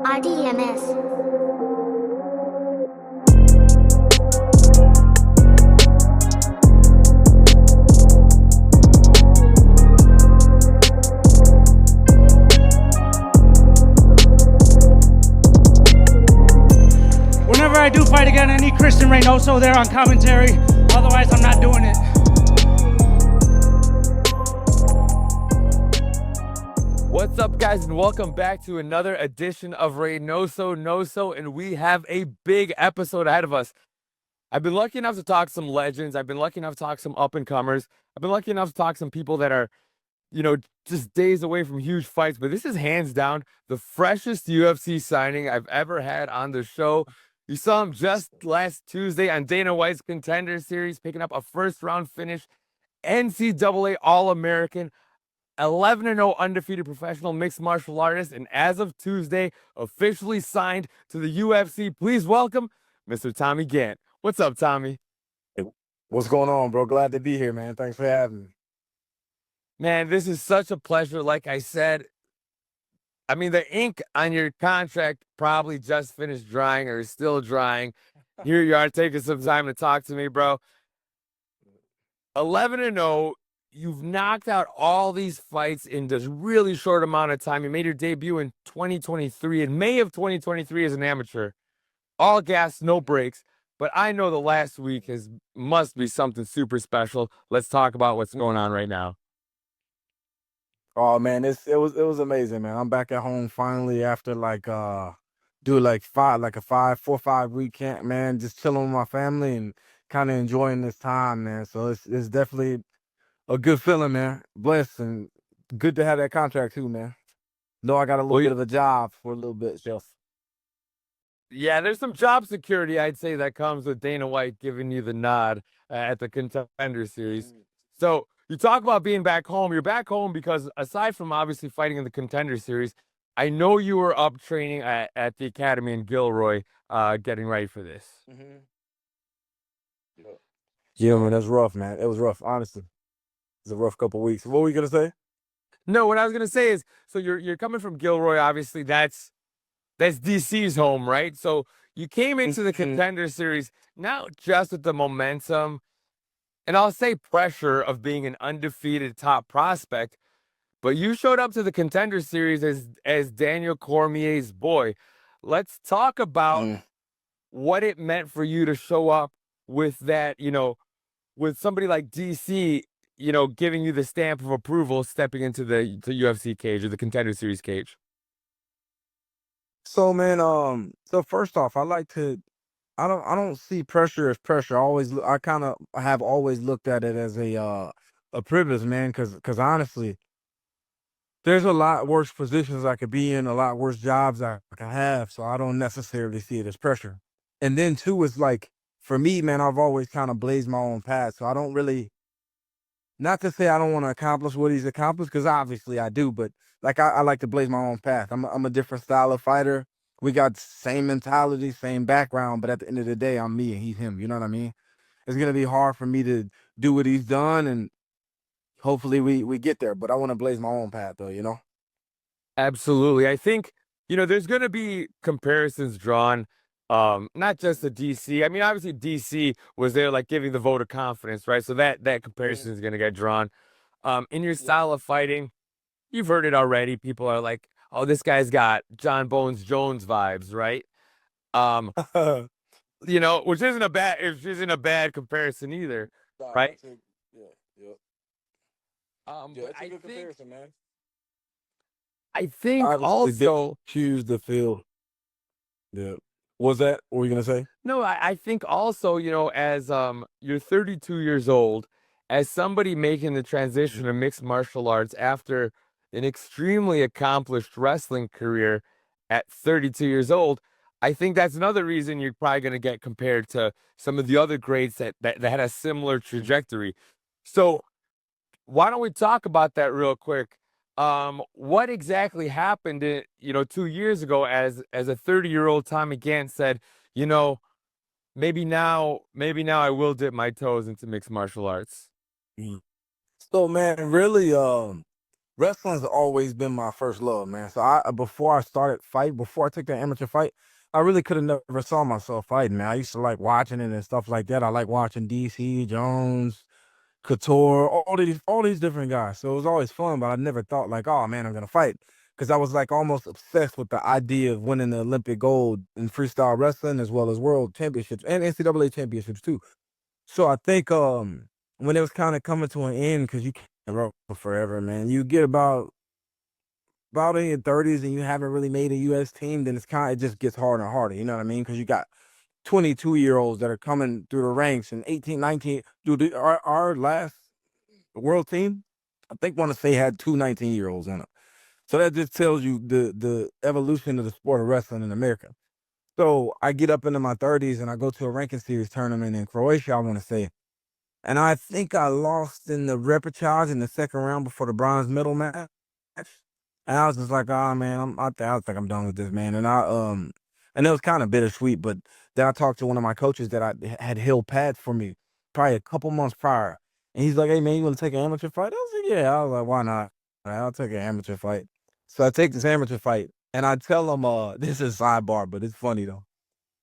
RDMS. Whenever I do fight again, I need Christian Reynoso there on commentary. Otherwise, I'm not doing it. What's up, guys, and welcome back to another edition of Reynoso, and we have a big episode ahead of us. I've been lucky enough to talk some legends. I've been lucky enough to talk some up-and-comers. I've been lucky enough to talk some people that are, just days away from huge fights. But this is hands down the freshest UFC signing I've ever had on the show. You saw him just last Tuesday on Dana White's Contender Series, picking up a first-round finish, NCAA All-American, 11-0 undefeated professional mixed martial artist, and as of Tuesday, officially signed to the UFC. Please welcome Mr. Tommy Gantt. What's up, Tommy? Hey, what's going on, bro? Glad to be here, man. Thanks for having me. Man, this is such a pleasure. Like I said, I mean, the ink on your contract probably just finished drying or is still drying. Here you are taking some time to talk to me, bro. 11-0. You've knocked out all these fights in this really short amount of time. You made your debut in 2023, in May of 2023 as an amateur. All gas, no brakes. But I know the last week must be something super special. Let's talk about what's going on right now. Oh man, it was amazing, man. I'm back at home finally after do like 4 or 5 week camp, man. Just chilling with my family and kind of enjoying this time, man. So it's definitely a good feeling, man. Blessed and good to have that contract too, man. Know I got a little bit of a job for a little bit, just. Yeah, there's some job security, I'd say, that comes with Dana White giving you the nod at the Contender Series. So you talk about being back home. You're back home because aside from obviously fighting in the Contender Series, I know you were up training at the academy in Gilroy, getting ready for this. Yeah, man, that's rough, man. It was rough, honestly. It's a rough couple weeks. What were you gonna say? No, what I was gonna say is, so you're coming from Gilroy. Obviously, that's DC's home, right? So you came into the Contender Series not just with the momentum, and I'll say pressure of being an undefeated top prospect, but you showed up to the Contender Series as Daniel Cormier's boy. Let's talk about what it meant for you to show up with that, with somebody like DC, giving you the stamp of approval, stepping into the UFC cage or the Contender Series cage. So man, so first off, I don't see pressure as pressure. I kind of have always looked at it as a privilege, man, because honestly, there's a lot worse positions I could be in, a lot worse jobs I could have, so I don't necessarily see it as pressure. And then two is like, for me, man, I've always kind of blazed my own path, so I don't really, not to say I don't want to accomplish what he's accomplished, because obviously I do, but like I like to blaze my own path. I'm a different style of fighter. We got same mentality, same background, but at the end of the day, I'm me and he's him. You know what I mean? It's gonna be hard for me to do what he's done, and hopefully we get there. But I want to blaze my own path, though. You know? Absolutely. I think, there's going to be comparisons drawn, not just to DC. I mean, obviously DC was there like giving the vote of confidence, right? So that comparison is going to get drawn. In your style of fighting, you've heard it already. People are like, "Oh, this guy's got John Bones Jones vibes," right? Um, which isn't a bad comparison either, right? But man. I think Obviously, also, choose the field. Yeah. Was that what were you gonna say? no, I think also, as you're 32 years old, as somebody making the transition to mixed martial arts after an extremely accomplished wrestling career at 32 years old, I think that's another reason you're probably going to get compared to some of the other greats that had a similar trajectory. So why don't we talk about that real quick? What exactly happened, 2 years ago as a 30-year-old Tommy Gantt said, maybe now I will dip my toes into mixed martial arts. So man, really, wrestling's always been my first love, man. So before I started fight, before I took that amateur fight, I really could have never saw myself fighting, man. I used to like watching it and stuff like that. I like watching DC, Jones, Couture, all these different guys. So it was always fun, but I never thought like, oh man, I'm gonna fight. Because I was like almost obsessed with the idea of winning the Olympic gold in freestyle wrestling as well as world championships and NCAA championships too. So I think when it was kind of coming to an end, because you can't roll for forever, man. You get about in your 30s and you haven't really made a US team, then it just gets harder and harder. You know what I mean? Because you got 22-year-olds that are coming through the ranks and 18, 19. Dude, our last world team, I think want to say had two 19-year-olds in it. So that just tells you the evolution of the sport of wrestling in America. So I get up into my 30s and I go to a ranking series tournament in Croatia, I want to say. And I think I lost in the repechage in the second round before the bronze medal match. And I was just like, oh man, I think I'm done with this, man. And it was kind of bittersweet, but then I talked to one of my coaches that I had held pads for me probably a couple months prior. And he's like, hey man, you want to take an amateur fight? I was like, yeah. I was like, why not? I'll take an amateur fight. So I take this amateur fight and I tell him, this is sidebar, but it's funny though.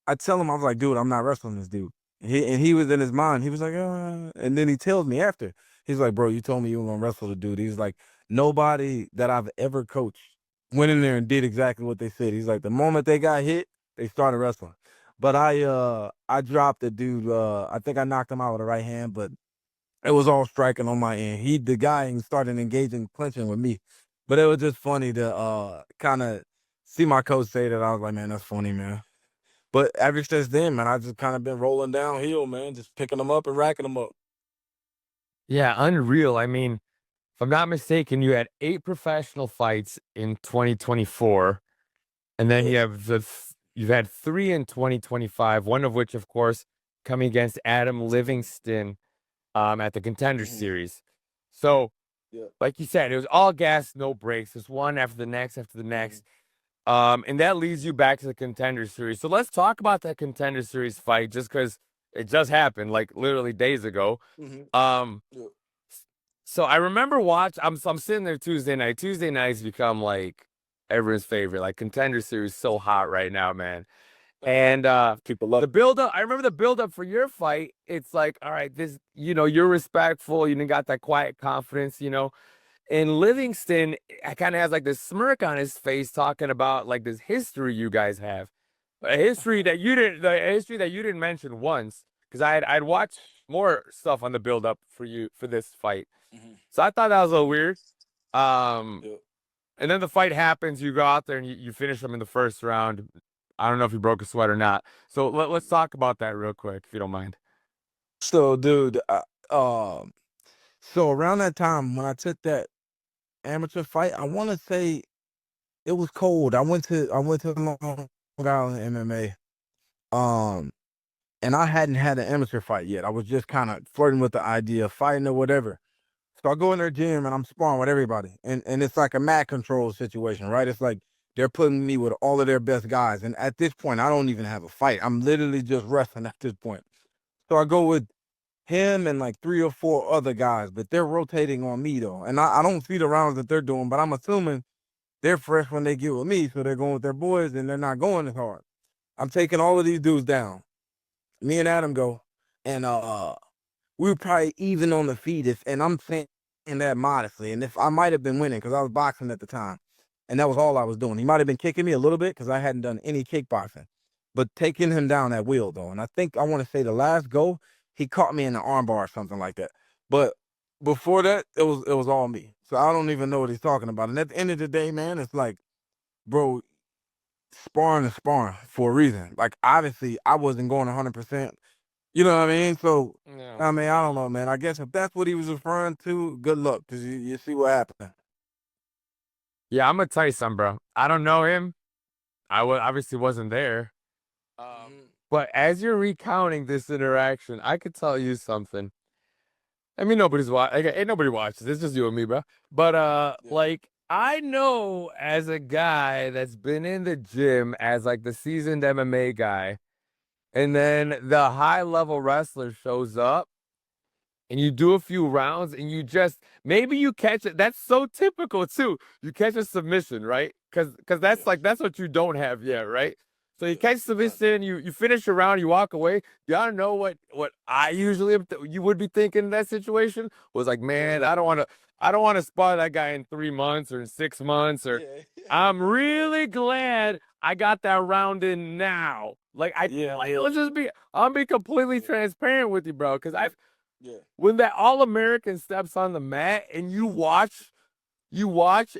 I tell him, I was like, dude, I'm not wrestling this dude. He was in his mind. He was like, and then he tells me after, he's like, bro, you told me you were gonna wrestle the dude. He's like, nobody that I've ever coached went in there and did exactly what they said. He's like, the moment they got hit, they started wrestling. But I dropped the dude. I think I knocked him out with a right hand, but it was all striking on my end. The guy started engaging clinching with me. But it was just funny to kind of see my coach say that. I was like, man, that's funny, man. But ever since then, man, I just kind of been rolling downhill, man, just picking them up and racking them up. Yeah, unreal. I mean, if I'm not mistaken, you had 8 professional fights in 2024, and then Yeah. you've had 3 in 2025, one of which, of course, coming against Adam Livingston at the Contender Mhm. Series. So, Yeah. like you said, it was all gas, no breaks. It's one after the next after the next. And that leads you back to the Contender Series. So let's talk about that Contender Series fight, just because it just happened, like literally days ago. Mhm. Um, Yeah. so I remember I'm sitting there Tuesday night. Tuesday nights become like everyone's favorite. Like Contender Series so hot right now, man. And People love the build up, I remember the build up for your fight. It's like, all right, this, you're respectful, you done got that quiet confidence, And Livingston kind of has like this smirk on his face talking about like this history you guys have. A history that you didn't the history that you didn't mention once. Because I'd watched more stuff on the build up for you for this fight. Mhm. So I thought that was a little weird. Um, Yeah. and then the fight happens. You go out there and you finish them in the first round. I don't know if you broke a sweat or not. So let's talk about that real quick, if you don't mind. So, dude, so around that time when I took that amateur fight, I want to say it was cold. I went to Long Island MMA. Um, and I hadn't had an amateur fight yet. I was just kind of flirting with the idea of fighting or whatever. So I go in their gym and I'm sparring with everybody, and it's like a mat control situation, right? It's like they're putting me with all of their best guys, and at this point, I don't even have a fight. I'm literally just wrestling at this point. So I go with him and like 3 or 4 other guys, but they're rotating on me though, and I don't see the rounds that they're doing, but I'm assuming they're fresh when they get with me, so they're going with their boys and they're not going as hard. I'm taking all of these dudes down. Me and Adam go, and we were probably even on the feet and I'm saying that modestly. And if I might have been winning because I was boxing at the time, and that was all I was doing. He might have been kicking me a little bit because I hadn't done any kickboxing, but taking him down at will though. And I think I want to say the last go, he caught me in the armbar or something like that. But before that, it was all me. So I don't even know what he's talking about. And at the end of the day, man, it's like, bro, sparring is sparring for a reason. Like obviously, I wasn't going 100%. You know what I mean? So, Yeah. I mean, I don't know, man. I guess if that's what he was referring to, good luck, because you see what happened. Yeah, I'm gonna tell you something, bro. I don't know him. Obviously wasn't there. Mhm. But as you're recounting this interaction, I could tell you something. I mean, nobody's watching. Ain't nobody watches. It's just you and me, bro. But Yeah. like I know as a guy that's been in the gym as like the seasoned MMA guy, and then the high level wrestler shows up, and you do a few rounds and you just maybe you catch it. That's so typical too. You catch a submission, right? Because that's like that's what you don't have yet, right? So you catch submission, you finish your round, you walk away. Y'all know what I usually you would be thinking in that situation was like, man, I don't want to spar that guy in 3 months or in 6 months or I'm really glad I got that round in now. Like let's just be I'll be completely transparent with you, bro. Because when that All American steps on the mat and you watch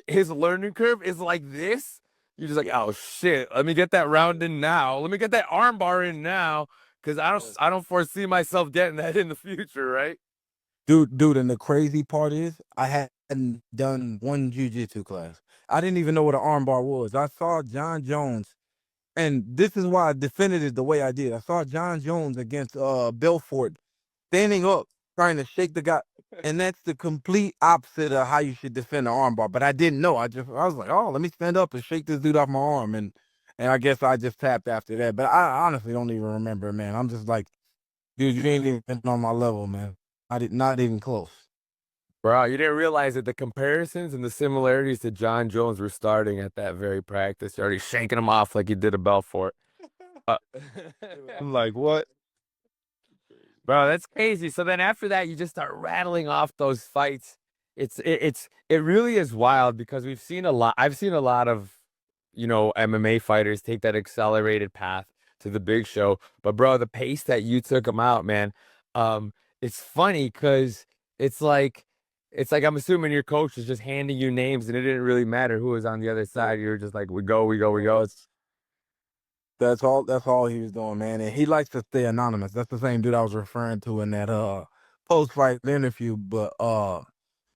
his learning curve is like this. You're just like, oh shit, let me get that round in now. Let me get that arm bar in now. Cause I don't foresee myself getting that in the future, right? Dude, and the crazy part is I hadn't done one jujitsu class. I didn't even know what an armbar was. I saw John Jones, and this is why I defended it the way I did. I saw John Jones against Belfort standing up, trying to shake the guy. And that's the complete opposite of how you should defend an armbar. But I didn't know. I was like, oh, let me stand up and shake this dude off my arm. And I guess I just tapped after that. But I honestly don't even remember, man. I'm just like, dude, you ain't even on my level, man. Not even close. Bro, you didn't realize that the comparisons and the similarities to John Jones were starting at that very practice. You're already shaking him off like you did a Belfort. Uh, I'm like, what? Bro, that's crazy. So then after that, you just start rattling off those fights. It really is wild because we've seen a lot. I've seen a lot of, MMA fighters take that accelerated path to the big show. But bro, the pace that you took them out, man, it's funny because it's like I'm assuming your coach is just handing you names and it didn't really matter who was on the other side. You were just like, we go, we go, we go. That's all he was doing, man. And he likes to stay anonymous. That's the same dude I was referring to in that post fight interview. But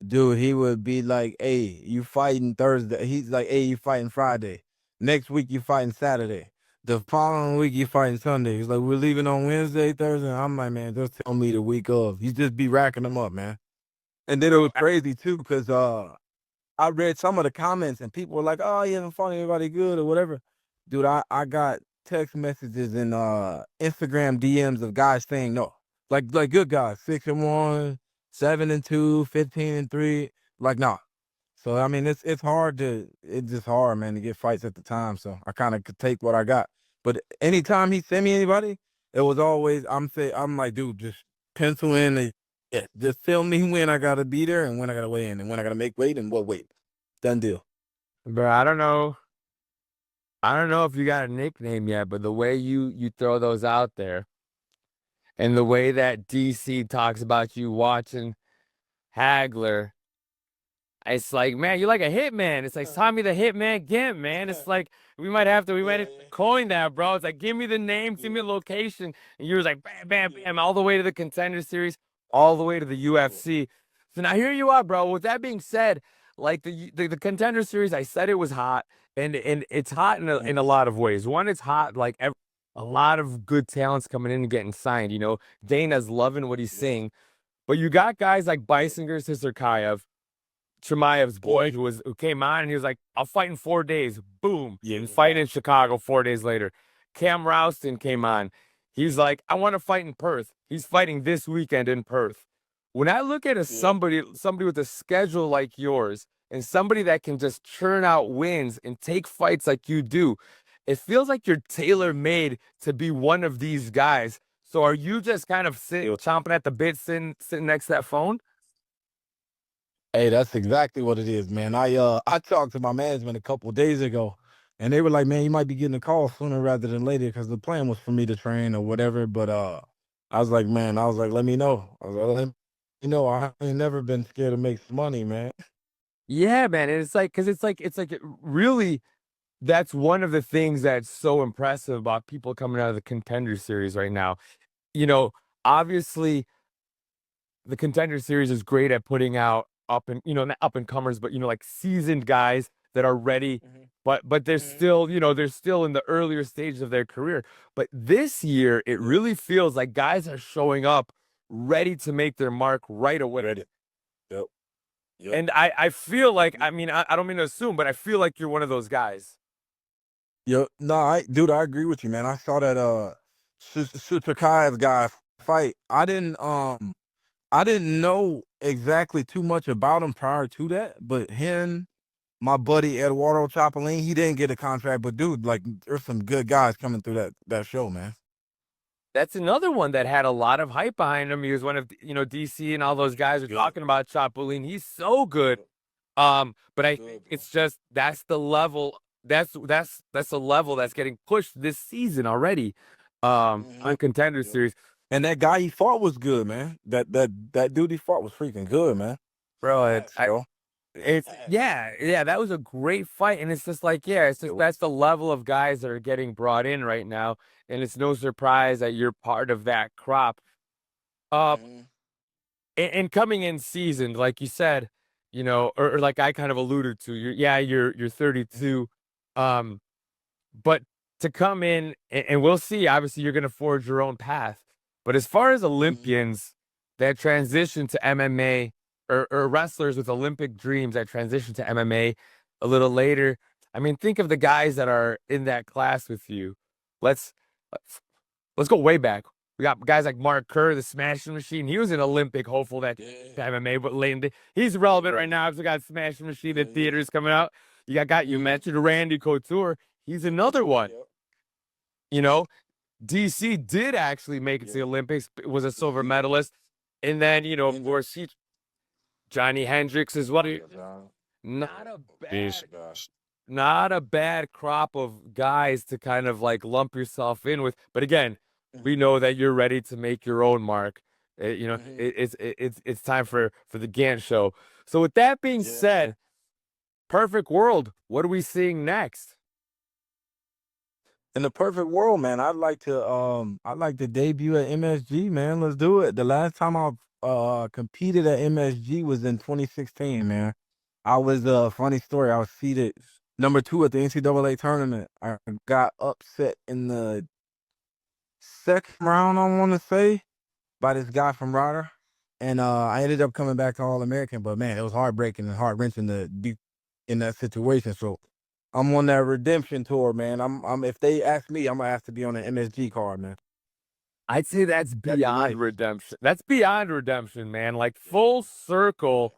dude, he would be like, hey, you fighting Thursday. He's like, hey, you fighting Friday. Next week you fighting Saturday. The following week you fighting Sunday. He's like, we're leaving on Wednesday, Thursday. I'm like, man, just tell me the week of. He's just be racking them up, man. And then it was crazy too, because I read some of the comments and people were like, oh, you haven't fought anybody good or whatever. Dude, I got text messages and Instagram DMs of guys saying no. Like good guys, 6-1, 7-2, 15-3. Like, nah. So I mean it's just hard, man, to get fights at the time. So I kind of could take what I got. But anytime he sent me anybody, it was always I'm like, dude, just pencil in just tell me when I gotta be there and when I gotta weigh in and when I gotta make weight and what weight. Done deal. Bro, I don't know. I don't know if you got a nickname yet, but the way you throw those out there and the way that DC talks about you watching Hagler, it's like, man, you're like a hitman. It's like Tommy the Hitman Gantt, man. It's like we might have to coin that, bro. It's like give me the name, give me the location, and you was like bam, bam, bam, all the way to the Contender Series, all the way to the UFC. So now here you are, bro. With that being said, like the Contender Series, I said it was hot, and it's hot in a lot of ways. One, it's hot like a lot of good talents coming in and getting signed. Dana's loving what he's seeing, but you got guys like Bissinger, Sisterkayev, Chimaev's boy, who came on and he was like, I'll fight in 4 days. Boom. Yeah. Fight in Chicago 4 days later. Cam Rouston came on. He's like, I want to fight in Perth. He's fighting this weekend in Perth. When I look at somebody with a schedule like yours and somebody that can just churn out wins and take fights like you do, it feels like you're tailor-made to be one of these guys. So are you just kind of chomping at the bit, sitting next to that phone? Hey, that's exactly what it is, man. I talked to my management a couple of days ago, and they were like, "Man, you might be getting a call sooner rather than later," because the plan was for me to train or whatever. But I was like, man, let me know. I was like, let me know. I ain't never been scared to make some money, man. Yeah, man. And it's like, because really, that's one of the things that's so impressive about people coming out of the Contender Series right now. Obviously, the Contender Series is great at putting out not up and comers, but like seasoned guys that are ready, but they're still, they're still in the earlier stages of their career. But this year, it really feels like guys are showing up ready to make their mark right away. Ready. Yep. And I feel like, I mean, I don't mean to assume, but I feel like you're one of those guys. Yo, no, dude, I agree with you, man. I saw that Sutsukai's guy fight. I didn't know exactly too much about him prior to that, but him, my buddy Eduardo Chapolin, he didn't get a contract, but dude, like there's some good guys coming through that show, man. That's another one that had a lot of hype behind him. He was one of, DC and all those guys are Good. talking about Chapolin. He's so good. But I think it's just that's the level. That's the level that's getting pushed this season already. On Contender Series. And that guy he fought was good, man. That dude he fought was freaking good, man. Bro, Yo. yeah, that was a great fight, and it's just like, yeah, it's just that's the level of guys that are getting brought in right now, and it's no surprise that you're part of that crop. And coming in seasoned, like you said, or like I kind of alluded to, you're 32, but to come in and we'll see. Obviously, you're going to forge your own path, but as far as Olympians that transition to MMA, or wrestlers with Olympic dreams that transition to MMA a little later, I mean, think of the guys that are in that class with you. Let's let's go way back. We got guys like Mark Kerr, the Smashing Machine. He was an Olympic hopeful that MMA, but late he's relevant right now. So we got Smashing Machine in theaters coming out. You mentioned Randy Couture. He's another one. DC did actually make it to the Olympics, was a silver medalist. And then, of course, Johnny Hendricks is what not a bad crop of guys to kind of like lump yourself in with. But again, we know that you're ready to make your own mark. It's time for the Gantt show. So with that being said, perfect world. What are we seeing next? In the perfect world, man, I'd like to debut at MSG, man. Let's do it. The last time I competed at MSG was in 2016, man. I was funny story. I was seeded number 2 at the NCAA tournament. I got upset in the second round, I want to say, by this guy from Ryder, and I ended up coming back to All-American. But man, it was heartbreaking and heart wrenching to be in that situation. So I'm on that redemption tour, man. I'm if they ask me, I'm gonna have to be on an MSG card, man. I'd say that's beyond redemption. That's beyond redemption, man. Like full circle.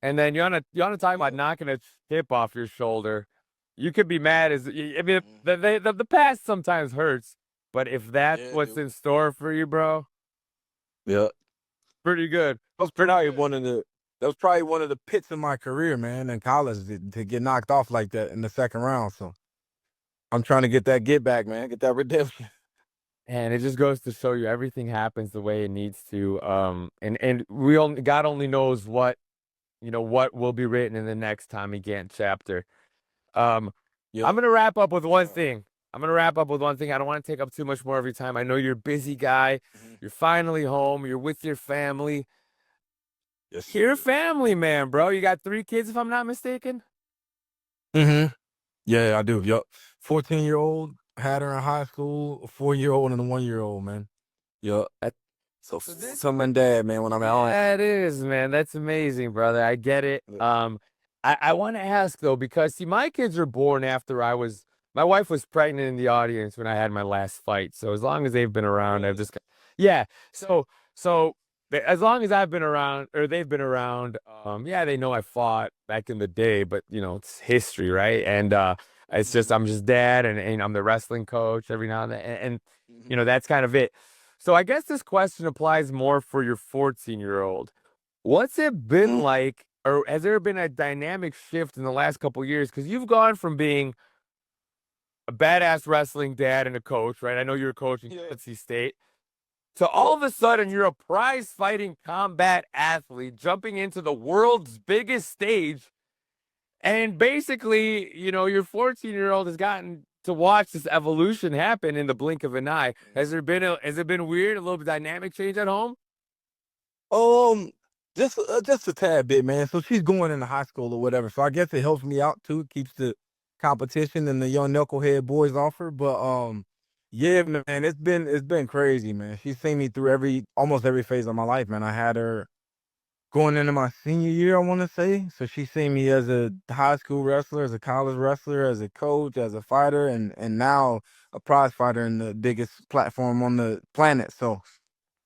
And then you wanna talk about knocking a chip off your shoulder. You could be mad I mean, the past sometimes hurts, but if that's what's in store for you, bro, Yeah, pretty good. that was probably one of the pits in my career, man, in college to get knocked off like that in the second round. So I'm trying to get back, man, get that redemption. And it just goes to show you everything happens the way it needs to. And God only knows what will be written in the next Tommy Gantt chapter. I'm gonna wrap up with one thing. I don't want to take up too much more of your time. I know you're a busy guy. You're finally home. You're with your family. Yes. You're a family man, bro. You got 3 kids, if I'm not mistaken. Yeah, I do. Yup. 14-year-old, had her in high school, a 4-year-old and a 1-year-old, man. Yup. So son and dad, man, when I'm out. That is, man. That's amazing, brother. I get it. I want to ask though, because see, my kids were born after my wife was pregnant in the audience when I had my last fight. So as long as they've been around, I've just, yeah. So as long as I've been around, or they've been around, they know I fought back in the day, but it's history, right? And it's just I'm just dad, and I'm the wrestling coach every now and then, and that's kind of it. So I guess this question applies more for your 14-year-old. What's it been like, or has there been a dynamic shift in the last couple of years? Because you've gone from being a badass wrestling dad and a coach, right? I know you're a coach in NC State. So all of a sudden, you're a prize-fighting combat athlete jumping into the world's biggest stage. And basically, your 14-year-old has gotten to watch this evolution happen in the blink of an eye. Has it been weird, a little bit dynamic change at home? Just a tad bit, man. So she's going into high school or whatever. So I guess it helps me out too. It keeps the competition and the young knucklehead boys off her. But yeah, man, it's been crazy, man. She's seen me through almost every phase of my life, man. I had her going into my senior year, I want to say. So she's seen me as a high school wrestler, as a college wrestler, as a coach, as a fighter, and now a prize fighter in the biggest platform on the planet. So,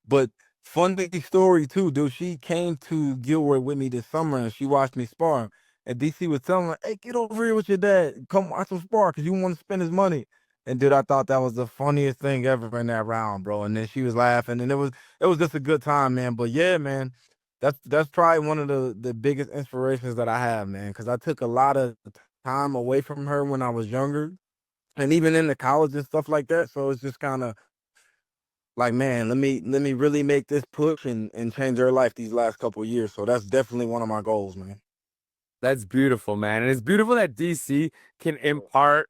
but Funny story too, dude. She came to Gilroy with me this summer and she watched me spar. And DC was telling her, "Hey, get over here with your dad. Come watch him spar because you want to spend his money." And dude, I thought that was the funniest thing ever in that round, bro. And then she was laughing, and it was just a good time, man. But yeah, man, that's probably one of the biggest inspirations that I have, man. Because I took a lot of time away from her when I was younger, and even in the college and stuff like that. So it's just kind of like, man, let me really make this push and change her life these last couple of years. So that's definitely one of my goals, man. That's beautiful, man. And it's beautiful that DC can impart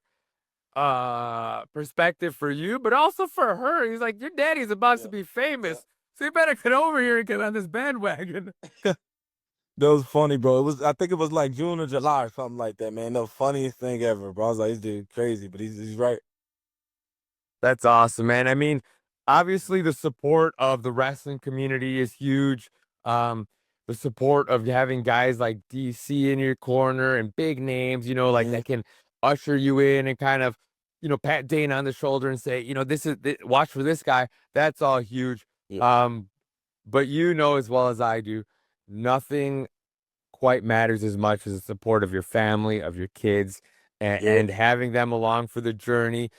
perspective for you, but also for her. He's like, your daddy's about to Yeah. be Yeah. famous. So you better get over here and get on this bandwagon. That was funny, bro. I think it was like June or July or something like that, man. The funniest thing ever, bro. I was like, this dude crazy, but he's right. That's awesome, man. I mean, obviously the support of the wrestling community is huge. Um, the support of having guys like DC in your corner and big names, like Mhm. that can usher you in and kind of, pat Dana on the shoulder and say, watch for this guy. That's all huge. Yeah. Um, but you know as well as I do, nothing quite matters as much as the support of your family, of your kids, and, Yeah. and having them along for the journey,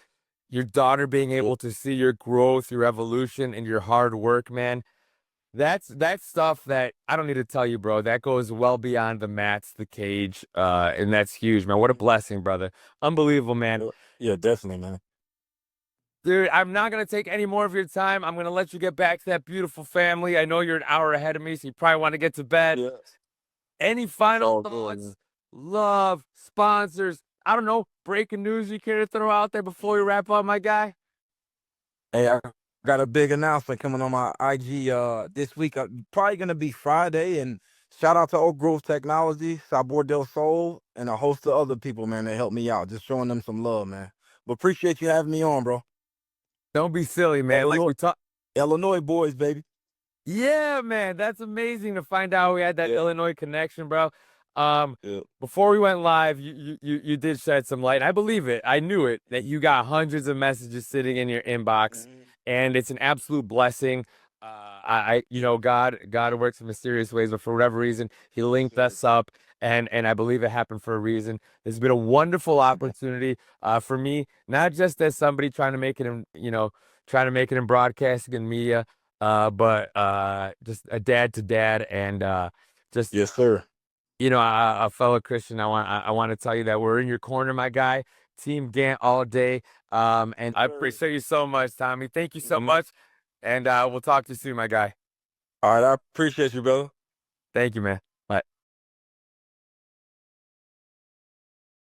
your daughter being Yeah. able to see your growth, your evolution, and your hard work, man. That's stuff that I don't need to tell you, bro. That goes well beyond the mats, the cage, and that's huge, man. What a blessing, brother. Unbelievable, man. Yeah, yeah, definitely, man. Dude, I'm not gonna take any more of your time. I'm gonna let you get back to that beautiful family. I know you're an hour ahead of me, so you probably want to get to bed. Yeah. Any It's final all good, thoughts? man. Love, sponsors, I don't know, breaking news you care to throw out there before we wrap up, my guy? Hey, I got a big announcement coming on my IG this week. Probably gonna be Friday, and shout out to Oak Grove Technology, Sabor del Sol, and a host of other people, man, that helped me out. Just showing them some love, man. But appreciate you having me on, bro. Don't be silly, man. Like Illinois, we talked. Illinois boys, baby. Yeah, man, that's amazing to find out we had that Yeah. Illinois connection, bro. Um, Yeah. Before we went live, you did shed some light. I believe it. I knew it that you got hundreds of messages sitting in your inbox, Mhm. and it's an absolute blessing. God works in mysterious ways, but for whatever reason, He Yes, linked sir. us up, and I believe it happened for a reason. This has been a wonderful opportunity, for me, not just as somebody trying to make it in, trying to make it in broadcasting and media, but just a dad to dad, and just Yes, sir. a fellow Christian. I want to tell you that we're in your corner, my guy. Team Gantt all day. And I Sir. appreciate you so much, Tommy. Thank you so Mhm. much, and we'll talk to you soon, my guy. All right, I appreciate you, brother. Thank you, man.